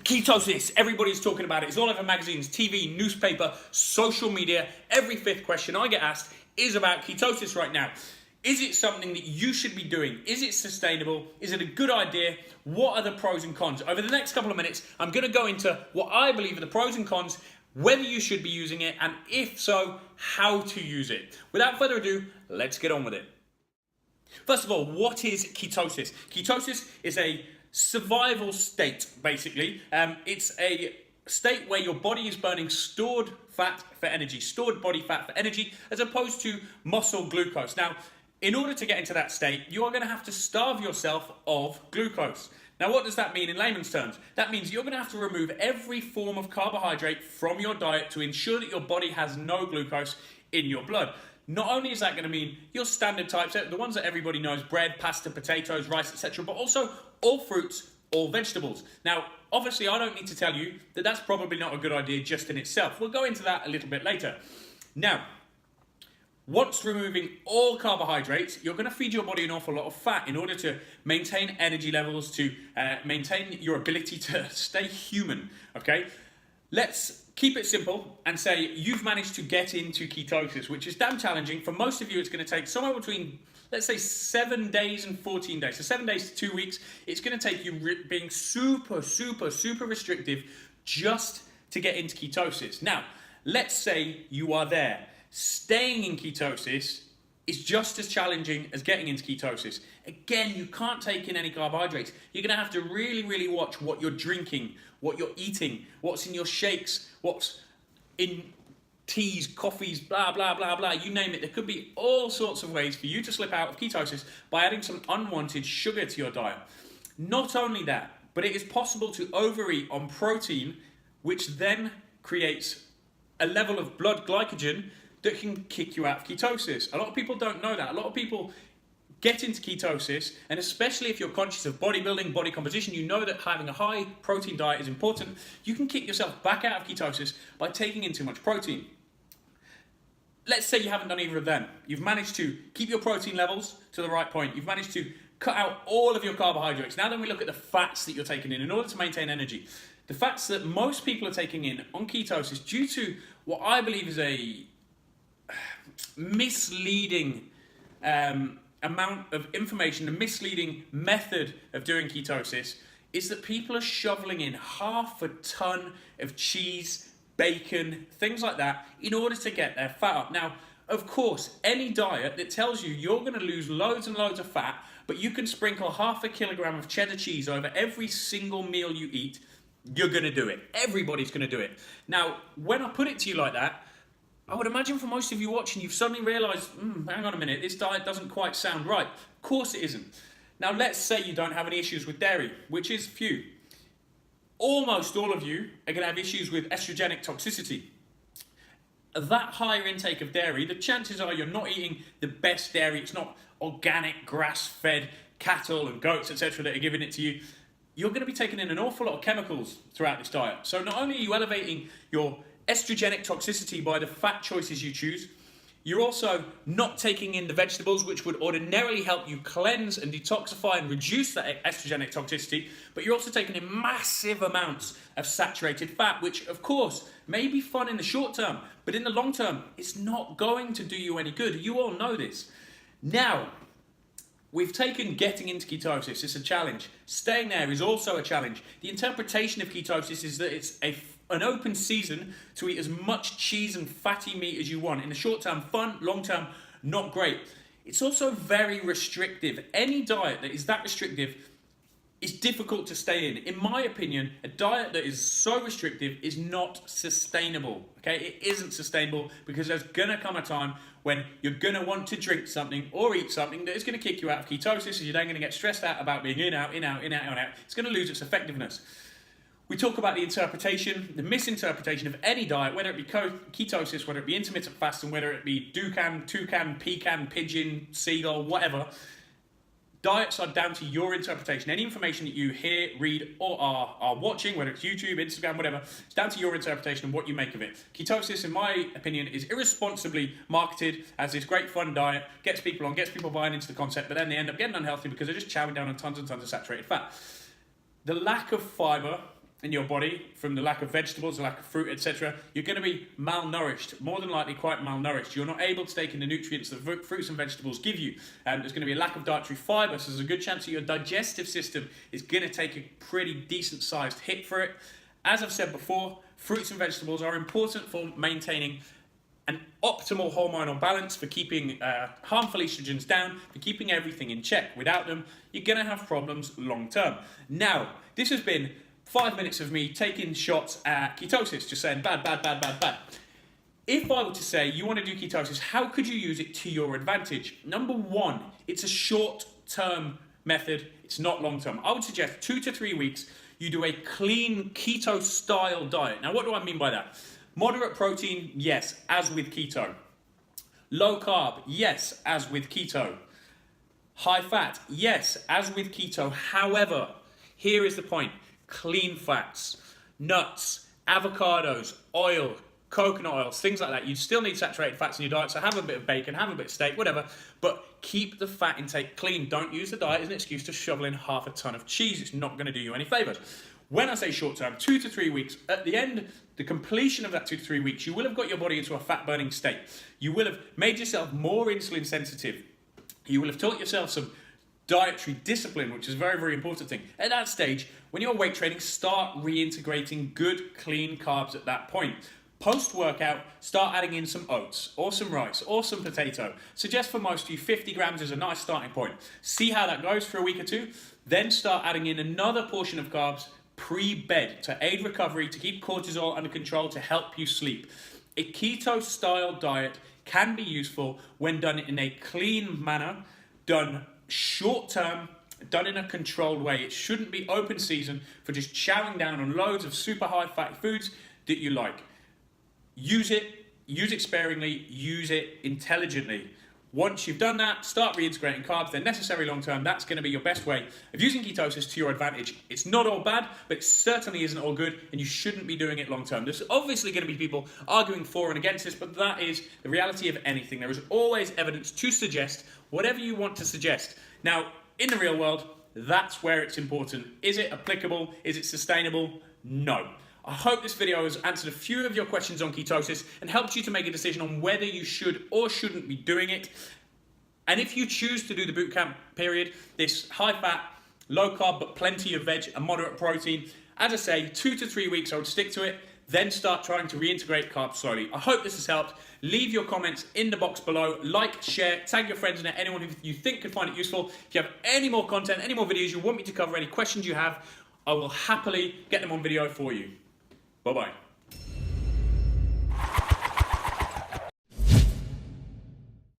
Ketosis, everybody's talking about it. It's all over magazines, TV, newspaper, social media. Every fifth question I get asked is about ketosis right now. Is it something that you should be doing? Is it sustainable? Is it a good idea? What are the pros and cons? Over the next couple of minutes, I'm going to go into what I believe are the pros and cons, whether you should be using it, and if so, how to use it. Without further ado, let's get on with it. First of all, what is ketosis? Ketosis is a survival state, basically. It's a state where your body is burning stored fat for energy, stored body fat for energy, as opposed to muscle glucose. Now, in order to get into that state, you are going to have to starve yourself of glucose. Now, what does that mean in layman's terms? That means you're going to have to remove every form of carbohydrate from your diet to ensure that your body has no glucose in your blood. Not only is that going to mean your standard types, the ones that everybody knows, bread, pasta, potatoes, rice, etc., but also all fruits, all vegetables. Now, obviously, I don't need to tell you that that's probably not a good idea just in itself. We'll go into that a little bit later. Now, once removing all carbohydrates, you're going to feed your body an awful lot of fat in order to maintain energy levels, to maintain your ability to stay human, okay? Let's keep it simple and say you've managed to get into ketosis, which is damn challenging. For most of you, it's going to take somewhere between, let's say, 7 days and 14 days. So 7 days to 2 weeks. It's going to take you being super restrictive just to get into ketosis. Now, let's say you are there. Staying in ketosis is just as challenging as getting into ketosis. Again, you can't take in any carbohydrates. You're going to have to really watch what you're drinking, what you're eating, what's in your shakes, what's in teas, coffees, blah, you name it. There could be all sorts of ways for you to slip out of ketosis by adding some unwanted sugar to your diet. Not only that, but it is possible to overeat on protein, which then creates a level of blood glycogen that can kick you out of ketosis. A lot of people don't know that. A lot of people get into ketosis, and especially if you're conscious of bodybuilding, body composition, you know that having a high protein diet is important. You can kick yourself back out of ketosis by taking in too much protein. Let's say you haven't done either of them. You've managed to keep your protein levels to the right point. You've managed to cut out all of your carbohydrates. Now then we look at the fats that you're taking in order to maintain energy. The fats that most people are taking in on ketosis, due to what I believe is a misleading amount of information, a misleading method of doing ketosis, is that people are shoveling in 1/2 ton of cheese, bacon, things like that in order to get their fat up. Now, of course, any diet that tells you you're going to lose loads and loads of fat, but you can sprinkle 1/2 kilogram of cheddar cheese over every single meal you eat, you're going to do it. Everybody's going to do it. Now, when I put it to you like that, I would imagine for most of you watching, you've suddenly realised, hang on a minute, this diet doesn't quite sound right. Of course it isn't. Now, let's say you don't have any issues with dairy, which is few. Almost all of you are going to have issues with estrogenic toxicity. That higher intake of dairy, the chances are you're not eating the best dairy. It's not organic, grass-fed cattle and goats, etc. that are giving it to you. You're going to be taking in an awful lot of chemicals throughout this diet. So not only are you elevating your estrogenic toxicity by the fat choices you choose, you're also not taking in the vegetables, which would ordinarily help you cleanse and detoxify and reduce that estrogenic toxicity, but you're also taking in massive amounts of saturated fat, which of course may be fun in the short term, but in the long term, it's not going to do you any good. You all know this. Now, we've taken getting into ketosis, it's a challenge. Staying there is also a challenge. The interpretation of ketosis is that it's an open season to eat as much cheese and fatty meat as you want. In the short term, fun. Long term, not great. It's also very restrictive. Any diet that is that restrictive is difficult to stay in. In my opinion, a diet that is so restrictive is not sustainable. Okay, it isn't sustainable because there's gonna come a time when you're gonna want to drink something or eat something that is gonna kick you out of ketosis, and you're then gonna get stressed out about being in, out. It's gonna lose its effectiveness. We talk about the interpretation, the misinterpretation of any diet, whether it be ketosis, whether it be intermittent fasting, whether it be toucan, pecan, pigeon, seagull, whatever. Diets are down to your interpretation. Any information that you hear, read, or are watching, whether it's YouTube, Instagram, whatever, it's down to your interpretation and what you make of it. Ketosis, in my opinion, is irresponsibly marketed as this great fun diet, gets people buying into the concept, but then they end up getting unhealthy because they're just chowing down on tons and tons of saturated fat. The lack of fiber in your body from the lack of vegetables, the lack of fruit, etc., you're going to be malnourished, more than likely quite malnourished. You're not able to take in the nutrients that fruits and vegetables give you. There's going to be a lack of dietary fibre, so there's a good chance that your digestive system is going to take a pretty decent sized hit for it. As I've said before, fruits and vegetables are important for maintaining an optimal hormonal balance, for keeping harmful estrogens down, for keeping everything in check. Without them, you're going to have problems long term. Now, this has been 5 minutes of me taking shots at ketosis, just saying bad, bad, bad, bad, bad. If I were to say you want to do ketosis, how could you use it to your advantage? Number one, it's a short-term method. It's not long-term. I would suggest 2 to 3 weeks, you do a clean keto-style diet. Now, what do I mean by that? Moderate protein, yes, as with keto. Low carb, yes, as with keto. High fat, yes, as with keto. However, here is the point. Clean fats, nuts, avocados, oil, coconut oils, things like that. You still need saturated fats in your diet, so have a bit of bacon, have a bit of steak, whatever, but keep the fat intake clean. Don't use the diet as an excuse to shovel in half a ton of cheese. It's not going to do you any favours. When I say short term, 2 to 3 weeks, at the end, the completion of that 2 to 3 weeks, you will have got your body into a fat burning state. You will have made yourself more insulin sensitive. You will have taught yourself some dietary discipline, which is a very, very important thing. At that stage, when you're weight training, start reintegrating good, clean carbs at that point. Post-workout, start adding in some oats, or some rice, or some potato. Suggest for most of you 50 grams is a nice starting point. See how that goes for a week or two. Then start adding in another portion of carbs pre-bed to aid recovery, to keep cortisol under control, to help you sleep. A keto-style diet can be useful when done in a clean manner, done short-term, done in a controlled way. It shouldn't be open season for just chowing down on loads of super high fat foods that you like. Use it sparingly, use it intelligently. Once you've done that, start reintegrating carbs. They're necessary long term. That's going to be your best way of using ketosis to your advantage. It's not all bad, but it certainly isn't all good, and you shouldn't be doing it long term. There's obviously going to be people arguing for and against this, but that is the reality of anything. There is always evidence to suggest whatever you want to suggest. Now, in the real world, that's where it's important. Is it applicable? Is it sustainable? No. I hope this video has answered a few of your questions on ketosis and helped you to make a decision on whether you should or shouldn't be doing it. And if you choose to do the bootcamp period, this high fat, low carb, but plenty of veg and moderate protein, as I say, 2 to 3 weeks, I would stick to it, then start trying to reintegrate carbs slowly. I hope this has helped. Leave your comments in the box below. Like, share, tag your friends in it, anyone who you think could find it useful. If you have any more content, any more videos you want me to cover, any questions you have, I will happily get them on video for you. Bye-bye.